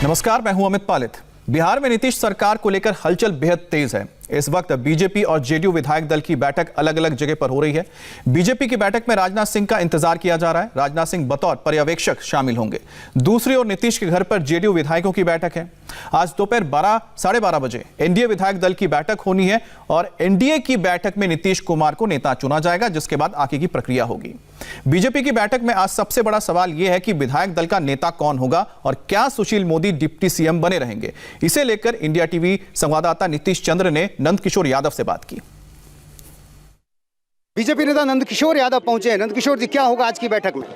नमस्कार, मैं हूं अमित पालित। बिहार में नीतीश सरकार को लेकर हलचल बेहद तेज है। इस वक्त बीजेपी और जेडीयू विधायक दल की बैठक अलग अलग जगह पर हो रही है। बीजेपी की बैठक में राजनाथ सिंह का इंतजार किया जा रहा है। राजनाथ सिंह बतौर पर्यवेक्षक शामिल होंगे। दूसरी ओर नीतीश के घर पर जेडीयू विधायकों की बैठक है। आज दोपहर 12, 12:30 बजे एनडीए विधायक दल की बैठक होनी है और एनडीए की बैठक में नीतीश कुमार को नेता चुना जाएगा, जिसके बाद आगे की प्रक्रिया होगी। बीजेपी की बैठक में आज सबसे बड़ा सवाल यह है कि विधायक दल का नेता कौन होगा और क्या सुशील मोदी डिप्टी सीएम बने रहेंगे। इसे लेकर इंडिया टीवी संवाददाता नीतीश चंद्र ने नंदकिशोर यादव से बात की। बीजेपी नेता नंदकिशोर यादव पहुंचे हैं। नंदकिशोर जी, क्या होगा आज की बैठक में?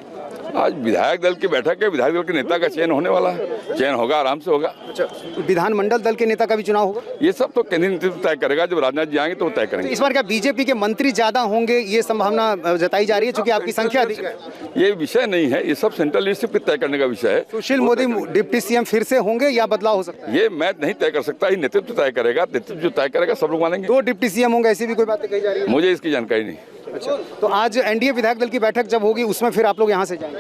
आज विधायक दल की बैठक है। विधायक दल के नेता का चयन होने वाला है। चयन होगा, आराम से होगा। अच्छा, विधानमंडल दल के नेता का भी चुनाव होगा? ये सब तो केंद्रीय नेतृत्व तय करेगा। जब राजनाथ जी आएंगे तो वो तय करेंगे। तो इस बार क्या बीजेपी के मंत्री ज्यादा होंगे, ये संभावना जताई जा रही है, क्योंकि आपकी संख्या अधिक है? ये विषय नहीं है, ये सब सेंट्रल लीडरशिप तय करने का विषय है। सुशील मोदी डिप्टी सीएम फिर से होंगे या बदलाव हो सकता है? ये मैं नहीं तय कर सकता, ये नेतृत्व तय करेगा। नेतृत्व जो तय करेगा सब लोग मानेंगे। 2 डिप्टी सीएम होंगे, ऐसी भी कोई बातें कही जा रही है? मुझे इसकी जानकारी नहीं। अच्छा, तो आज एनडीए विधायक दल की बैठक जब होगी उसमें फिर आप लोग यहाँ से जाएंगे?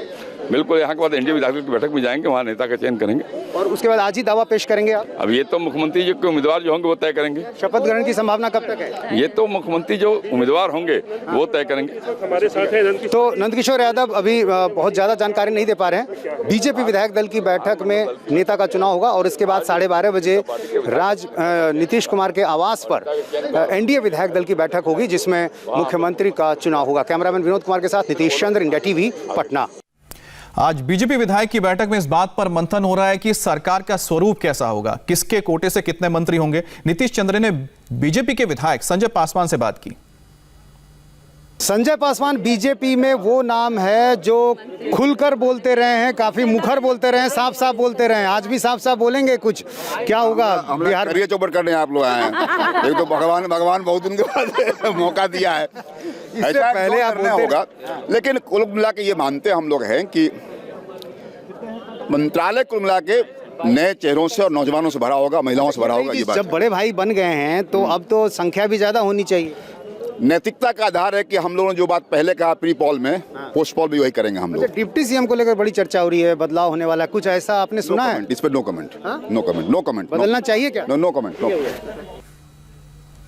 बिल्कुल, यहाँ के बाद एनडीए विधायक दल की बैठक में जाएंगे, वहाँ नेता का चयन करेंगे और उसके बाद आज ही दावा पेश करेंगे आप? अब ये तो मुख्यमंत्री जी के उम्मीदवार जो होंगे वो तय करेंगे। शपथ ग्रहण की संभावना कब तक है? ये तो मुख्यमंत्री जो उम्मीदवार होंगे वो तय करेंगे। हमारे साथ है तो नंदकिशोर यादव अभी बहुत ज्यादा जानकारी नहीं दे पा रहे हैं। बीजेपी विधायक दल की बैठक में नेता का चुनाव होगा और इसके बाद 12:30 बजे नीतीश कुमार के आवास पर एनडीए विधायक दल की बैठक होगी, जिसमें मुख्यमंत्री का चुनाव होगा। कैमरामैन विनोद कुमार के साथ नीतीश चंद्र, इंडिया टीवी, पटना। आज बीजेपी विधायक की बैठक में इस बात पर मंथन हो रहा है कि सरकार का स्वरूप कैसा होगा, किसके कोटे से कितने मंत्री होंगे। नीतीश चंद्र ने बीजेपी के विधायक संजय पासवान से बात की। संजय पासवान बीजेपी में वो नाम है जो खुलकर बोलते रहे हैं, काफी मुखर बोलते रहे हैं, साफ साफ बोलते रहे हैं। आज भी साफ साफ बोलेंगे कुछ? क्या होगा बिहार करिए चौपट करने आप लोग आए हैं। एक तो भगवान बहुत उनके बाद मौका दिया है, ऐसा पहले आप बोलते होगा। लेकिन कुल मिला के ये मानते हम लोग हैं कि मंत्रालय कुल मिला के नए चेहरों से और नौजवानों से भरा होगा, महिलाओं से भरा होगा। ये बात जब बड़े भाई बन गए हैं तो अब तो संख्या भी ज्यादा होनी चाहिए। नैतिकता का आधार है कि हम लोगों ने जो बात पहले कहा प्री पॉल में, पोस्ट पॉल भी वही करेंगे हम लोग। डिप्टी सीएम को लेकर बड़ी चर्चा हो रही है, बदलाव होने वाला है, कुछ ऐसा आपने सुना है? इस पर नो कमेंट। बदलना चाहिए क्या? No comment.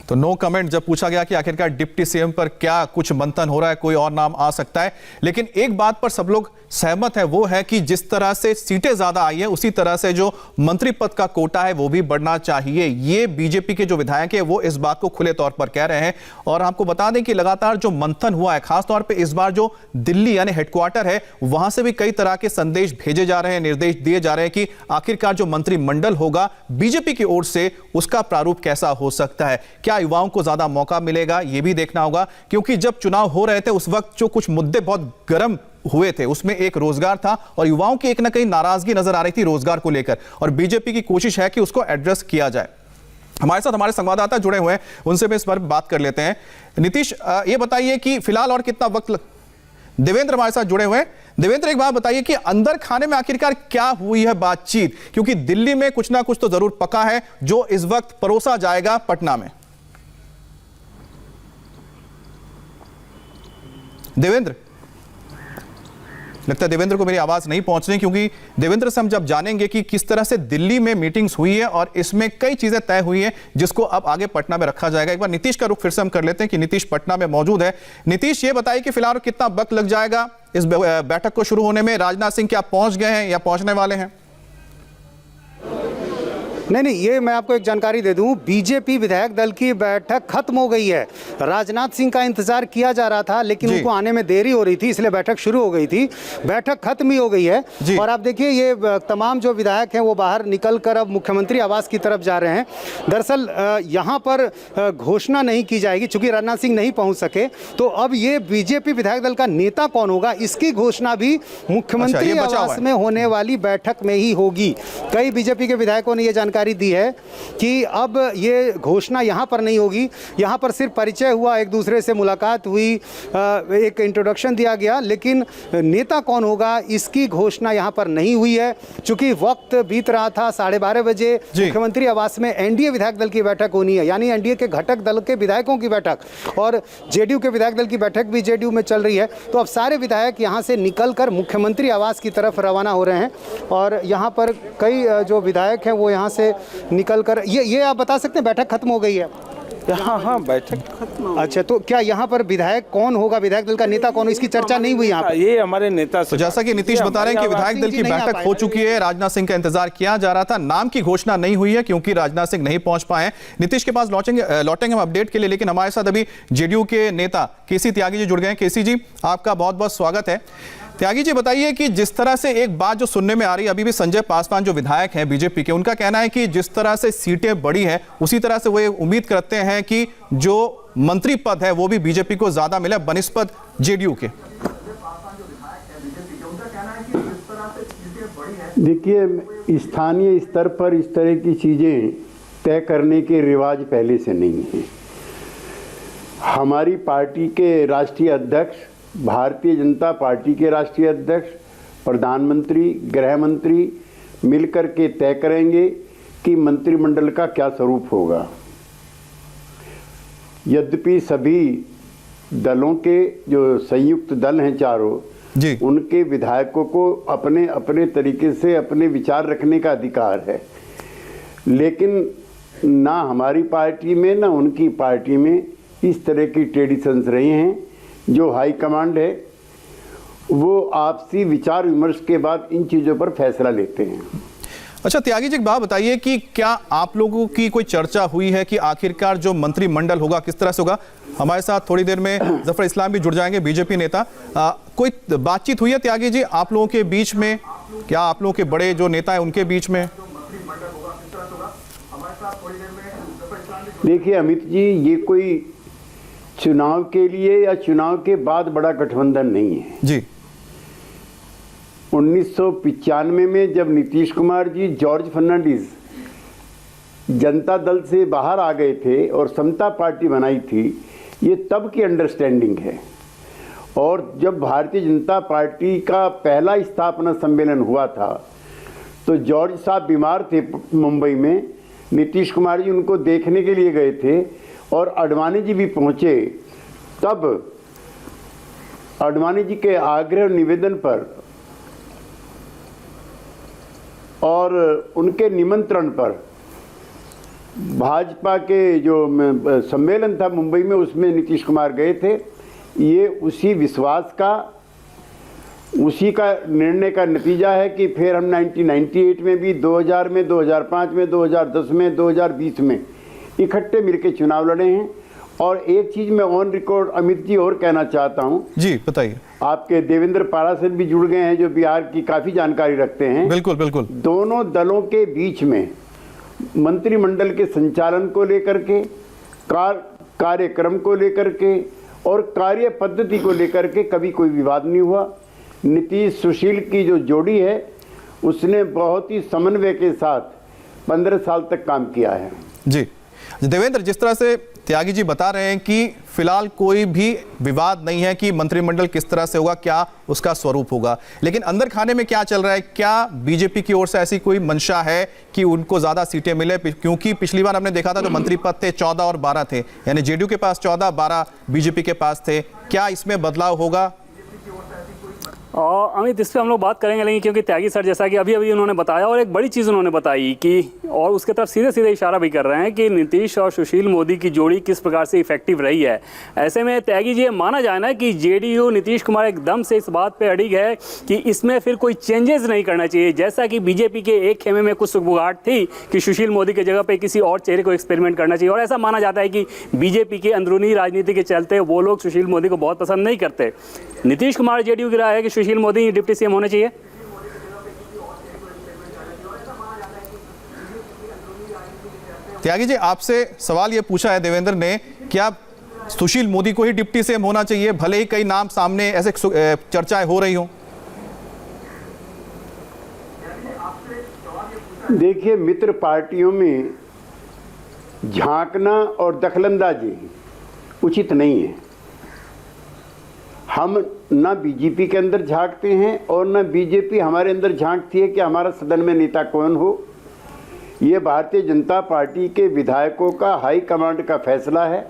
तो नो कमेंट जब पूछा गया कि आखिरकार डिप्टी सीएम पर क्या कुछ मंथन हो रहा है, कोई और नाम आ सकता है। लेकिन एक बात पर सब लोग सहमत है, वो है कि जिस तरह से सीटें ज्यादा आई है उसी तरह से जो मंत्री पद का कोटा है वो भी बढ़ना चाहिए। ये बीजेपी के जो विधायक है वो इस बात को खुले तौर पर कह रहे हैं। और आपको बता दें कि लगातार जो मंथन हुआ है, खासतौर पर इस बार जो दिल्ली यानी हेडक्वार्टर है वहां से भी कई तरह के संदेश भेजे जा रहे हैं, निर्देश दिए जा रहे हैं कि आखिरकार जो मंत्रिमंडल होगा बीजेपी की ओर से उसका प्रारूप कैसा हो सकता है। क्या युवाओं को ज्यादा मौका मिलेगा, यह भी देखना होगा, क्योंकि जब चुनाव हो रहे थे उस वक्त जो कुछ मुद्दे बहुत गर्म हुए थे उसमें एक रोजगार था और युवाओं की एक ना कहीं नाराजगी नजर आ रही थी रोजगार को लेकर, और बीजेपी की कोशिश है कि उसको एड्रेस किया जाए। हमारे साथ हमारे संवाददाता जुड़े हुए हैं, उनसे भी इस पर बात कर लेते हैं। नीतीश, ये बताइए कि फिलहाल और कितना वक्त देवेंद्र हमारे साथ जुड़े हुए हैं। देवेंद्र, एक बात बताइए कि अंदर खाने में आखिरकार क्या हुई है बातचीत, क्योंकि दिल्ली में कुछ ना कुछ तो जरूर पका है जो इस वक्त परोसा जाएगा पटना में। देवेंद्र, लगता है देवेंद्र को मेरी आवाज नहीं पहुंच रही, क्योंकि देवेंद्र से हम जब जानेंगे कि किस तरह से दिल्ली में मीटिंग्स हुई है और इसमें कई चीजें तय हुई हैं जिसको अब आगे पटना में रखा जाएगा। एक बार नीतीश का रुख फिर से हम कर लेते हैं कि नीतीश पटना में मौजूद है। नीतीश, ये बताइए कि फिलहाल कितना वक्त लग जाएगा इस बैठक को शुरू होने में? राजनाथ सिंह क्या पहुंच गए हैं या पहुंचने वाले हैं? नहीं, ये मैं आपको एक जानकारी दे दूं, बीजेपी विधायक दल की बैठक खत्म हो गई है। राजनाथ सिंह का इंतजार किया जा रहा था लेकिन उनको आने में देरी हो रही थी, इसलिए बैठक शुरू हो गई थी। बैठक खत्म ही हो गई है और आप देखिए ये तमाम जो विधायक हैं वो बाहर निकलकर अब मुख्यमंत्री आवास की तरफ जा रहे हैं। दरअसल यहाँ पर घोषणा नहीं की जाएगी, चूंकि राजनाथ सिंह नहीं पहुँच सके, तो अब ये बीजेपी विधायक दल का नेता कौन होगा इसकी घोषणा भी मुख्यमंत्री आवास में होने वाली बैठक में ही होगी। कई बीजेपी के विधायकों ने ये जानकारी जानकारी दी है कि अब ये घोषणा यहाँ पर नहीं होगी, यहाँ पर सिर्फ परिचय हुआ, एक दूसरे से मुलाकात हुई, एक इंट्रोडक्शन दिया गया, लेकिन नेता कौन होगा इसकी घोषणा यहाँ पर नहीं हुई है। चूंकि वक्त बीत रहा था, 12:30 बजे मुख्यमंत्री आवास में एनडीए विधायक दल की बैठक होनी है, यानी एनडीए के घटक दल के विधायकों की बैठक, और जेडीयू के विधायक दल की बैठक भी जेडीयू में चल रही है। तो अब सारे विधायक यहाँ से निकलकर मुख्यमंत्री आवास की तरफ रवाना हो रहे हैं और यहाँ पर कई जो विधायक हैं वो यहाँ से निकलकर, ये आप बता सकते हैं बैठक खत्म हो गई है? हाँ, बैठक खत्म। अच्छा, तो क्या यहाँ पर विधायक कौन होगा, विधायक दल का नेता कौन हो, इसकी चर्चा नहीं हुई यहाँ पर? ये हमारे नेता तो जैसा कि नीतीश बता रहे हैं कि विधायक दल की बैठक हो चुकी है, राजनाथ सिंह का इंतजार किया जा रहा था, नाम की घोषणा नहीं हुई है क्योंकि राजनाथ सिंह नहीं पहुंच पाए। नीतीश के पास लौटेंगे हम अपडेट के लिए, लेकिन हमारे साथ अभी जेडीयू के नेता केसी त्यागी जी जुड़ गए हैं। केसी जी, आपका बहुत बहुत स्वागत है। त्यागी जी, बताइए कि जिस तरह से एक बात जो सुनने में आ रही है, अभी भी संजय पासवान जो विधायक हैं बीजेपी के, उनका कहना है कि जिस तरह से सीटें बढ़ी हैं उसी तरह से वो उम्मीद करते हैं कि जो मंत्री पद है वो भी बीजेपी को ज्यादा मिले बनिस्पत जेडीयू के। देखिए, स्थानीय स्तर पर इस तरह की चीजें तय करने के रिवाज पहले से नहीं है। हमारी पार्टी के राष्ट्रीय अध्यक्ष, भारतीय जनता पार्टी के राष्ट्रीय अध्यक्ष, प्रधानमंत्री, गृह मंत्री मिलकर के तय करेंगे कि मंत्रिमंडल का क्या स्वरूप होगा। यद्यपि सभी दलों के जो संयुक्त दल हैं चारों जी, उनके विधायकों को अपने अपने तरीके से अपने विचार रखने का अधिकार है, लेकिन ना हमारी पार्टी में ना उनकी पार्टी में इस तरह की ट्रेडिशंस रही हैं। जो हाई कमांड है वो आपसी विचार विमर्श के बाद इन चीज़ों पर फैसला लेते हैं। अच्छा त्यागी जी, एक बात बताइए कि क्या आप लोगों की कोई चर्चा हुई है कि आखिरकार जो मंत्रिमंडल होगा किस तरह से होगा? हमारे साथ थोड़ी देर में जफर इस्लाम भी जुड़ जाएंगे, बीजेपी नेता। कोई बातचीत हुई है त्यागी जी आप लोगों के बीच में? क्या आप लोगों के बड़े जो नेता है उनके बीच में? देखिए अमित जी, ये कोई चुनाव के लिए या चुनाव के बाद बड़ा गठबंधन नहीं है जी। 1995 में जब नीतीश कुमार जी जॉर्ज फर्नांडिस जनता दल से बाहर आ गए थे और समता पार्टी बनाई थी, ये तब की अंडरस्टैंडिंग है। और जब भारतीय जनता पार्टी का पहला स्थापना सम्मेलन हुआ था तो जॉर्ज साहब बीमार थे मुंबई में, नीतीश कुमार जी उनको देखने के लिए गए थे और आडवाणी जी भी पहुंचे। तब आडवाणी जी के आग्रह निवेदन पर और उनके निमंत्रण पर भाजपा के जो सम्मेलन था मुंबई में, उसमें नीतीश कुमार गए थे। ये उसी विश्वास का, उसी का निर्णय का नतीजा है कि फिर हम 1998 में भी, 2000 में, 2005 में, 2010 में, 2020 में इकट्ठे मिलकर चुनाव लड़े हैं। और एक चीज मैं ऑन रिकॉर्ड अमित जी और कहना चाहता हूं। जी बताइए। आपके देवेंद्र पाराशर भी जुड़ गए हैं जो बिहार की काफी जानकारी रखते हैं। बिल्कुल बिल्कुल। दोनों दलों के बीच में मंत्रिमंडल के संचालन को लेकर के, कार्यक्रम को लेकर के और कार्य पद्धति को लेकर के कभी कोई विवाद नहीं हुआ। नीतीश सुशील की जो जोड़ी है उसने बहुत ही समन्वय के साथ 15 साल तक काम किया है। जी देवेंद्र, जिस तरह से त्यागी जी बता रहे हैं कि फिलहाल कोई भी विवाद नहीं है कि मंत्रिमंडल किस तरह से होगा, क्या उसका स्वरूप होगा, लेकिन अंदर खाने में क्या चल रहा है? क्या बीजेपी की ओर से ऐसी कोई मंशा है कि उनको ज्यादा सीटें मिले? क्योंकि पिछली बार हमने देखा था जो मंत्री पद थे 14 और 12 थे, यानी जेडीयू के पास 14, 12 बीजेपी के पास थे। क्या इसमें बदलाव होगा? और अमित, इस पर हम लोग बात करेंगे, लेकिन क्योंकि त्यागी सर जैसा कि अभी अभी उन्होंने बताया और एक बड़ी चीज़ उन्होंने बताई कि, और उसके तरफ सीधे सीधे इशारा भी कर रहे हैं कि नीतीश और सुशील मोदी की जोड़ी किस प्रकार से इफेक्टिव रही है। ऐसे में त्यागी जी, ये माना जाए ना कि जेडीयू नीतीश कुमार एकदम से इस बात पे अड़िग है कि इसमें फिर कोई चेंजेस नहीं करना चाहिए, जैसा कि बीजेपी के एक खेमे में कुछ सुगबुगाहट थी कि सुशील मोदी की जगह पर किसी और चेहरे को एक्सपेरिमेंट करना चाहिए। और ऐसा माना जाता है कि बीजेपी के अंदरूनी राजनीति के चलते वो लोग सुशील मोदी को बहुत पसंद नहीं करते। नीतीश कुमार जेडीयू की राय है कि सुशील मोदी डिप्टी सीएम होने चाहिए। त्यागी जी, आपसे सवाल यह पूछा है देवेंद्र ने, क्या सुशील मोदी को ही डिप्टी सीएम होना चाहिए, भले ही कई नाम सामने ऐसे चर्चाएं हो रही हो? देखिए, मित्र पार्टियों में झांकना और दखलंदाजी उचित नहीं है। हम ना बीजेपी के अंदर झांकते हैं और ना बीजेपी हमारे अंदर झांकती है कि हमारा सदन में नेता कौन हो। ये भारतीय जनता पार्टी के विधायकों का हाई कमांड का फैसला है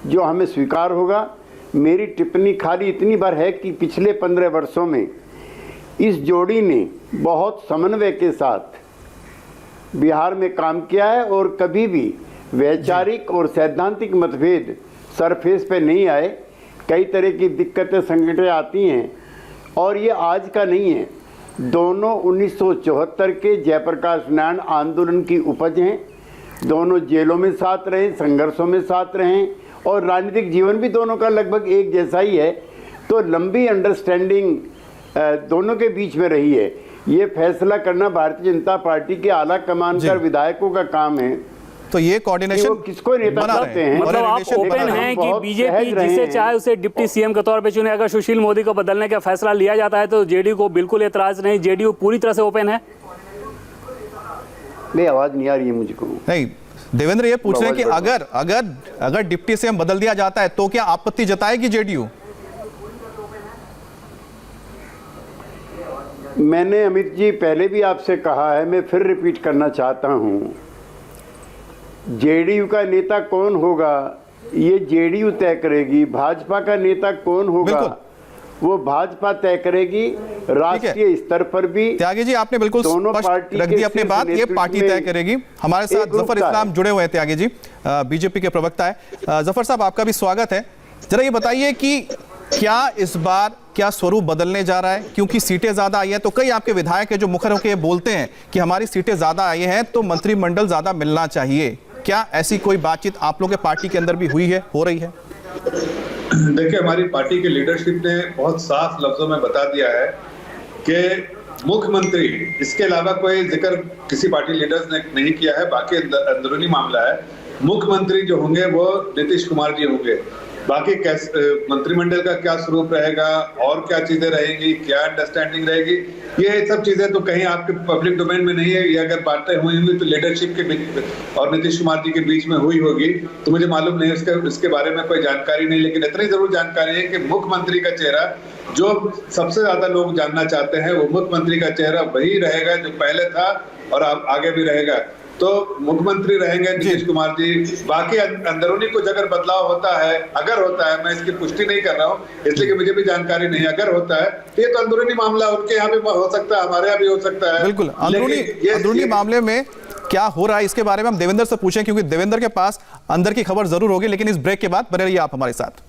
जो हमें स्वीकार होगा। मेरी टिप्पणी खाली इतनी बार है कि पिछले 15 वर्षों में इस जोड़ी ने बहुत समन्वय के साथ बिहार में काम किया है और कभी भी वैचारिक और सैद्धांतिक मतभेद सरफेस पे नहीं आए। कई तरह की दिक्कतें संकटें आती हैं और ये आज का नहीं है। दोनों 1974 के जयप्रकाश नारायण आंदोलन की उपज हैं। दोनों जेलों में साथ रहे, संघर्षों में साथ रहे और राजनीतिक जीवन भी दोनों का लगभग एक जैसा ही है। तो लंबी अंडरस्टैंडिंग दोनों के बीच में रही है। ये फैसला करना भारतीय जनता पार्टी के आला कमान का विधायकों का काम है। तो ये कोऑर्डिनेशन किसको नेता बनाते हैं? मतलब आप ओपन हैं कि बीजेपी जिसे चाहे उसे डिप्टी सीएम के तौर पे चुने। अगर सुशील मोदी को बदलने का फैसला लिया जाता है तो जेडीयू को बिल्कुल एतराज नहीं, जेडीयू पूरी तरह से ओपन है। नहीं, आवाज नहीं आ रही है मुझको। नहीं, देवेंद्र ये पूछ रहे हैं कि अगर डिप्टी सीएम बदल दिया जाता है तो क्या आपत्ति जताएगी जेडीयू? मैंने अमित जी पहले भी आपसे कहा है, मैं फिर रिपीट करना चाहता हूं, जेडीयू का नेता कौन होगा ये जेडीयू तय करेगी। भाजपा का नेता कौन होगा वो भाजपा तय करेगी। राष्ट्रीय स्तर पर भी त्यागी जी आपने बिल्कुल स्पष्ट रख दी अपनी बात, ये पार्टी तय करेगी। हमारे साथ जफर इस्लाम जुड़े हुए हैं, त्यागी जी बीजेपी के प्रवक्ता है। जफर साहब आपका भी स्वागत है। जरा ये बताइए कि क्या इस बार क्या स्वरूप बदलने जा रहा है? क्योंकि सीटें ज्यादा आई हैं तो कई आपके विधायक है जो मुखर होकर बोलते हैं कि हमारी सीटें ज्यादा आई हैं तो मंत्रिमंडल ज्यादा मिलना चाहिए। क्या ऐसी कोई बातचीत आप लोगों के पार्टी के अंदर भी हुई है, हो रही है? देखिए, हमारी पार्टी की लीडरशिप ने बहुत साफ लफ्जों में बता दिया है कि मुख्यमंत्री, इसके अलावा कोई जिक्र किसी पार्टी लीडर्स ने नहीं किया है, बाकी अंदरूनी मामला है। मुख्यमंत्री जो होंगे वो नीतीश कुमार जी होंगे। बाकी मंत्रिमंडल का क्या स्वरूप रहेगा और क्या चीजें रहेंगी, क्या अंडरस्टैंडिंग रहेगी, ये सब चीजें तो कहीं आपके पब्लिक डोमेन में नहीं है। ये अगर बातें हुई होंगी तो लीडरशिप के बीच और नीतीश कुमार जी के बीच में हुई होगी, तो मुझे मालूम नहीं इसके बारे में कोई जानकारी नहीं। लेकिन इतनी जरूर जानकारी है कि मुख्यमंत्री का चेहरा जो सबसे ज्यादा लोग जानना चाहते हैं वो मुख्यमंत्री का चेहरा वही रहेगा जो पहले था और आगे भी रहेगा। तो मुख्यमंत्री रहेंगे नीतीश कुमार जी। बाकी अंदरूनी कुछ अगर बदलाव होता है, अगर होता है, मैं इसकी पुष्टि नहीं कर रहा हूँ इसलिए कि मुझे भी जानकारी नहीं, अगर होता है तो ये तो अंदरूनी मामला उनके यहाँ भी हो सकता है, हमारे यहाँ भी हो सकता है। बिल्कुल, अंदरूनी मामले में क्या हो रहा है इसके बारे में हम देवेंद्र से पूछें, क्योंकि देवेंद्र के पास अंदर की खबर जरूर होगी। लेकिन इस ब्रेक के बाद बने रहिए आप हमारे साथ।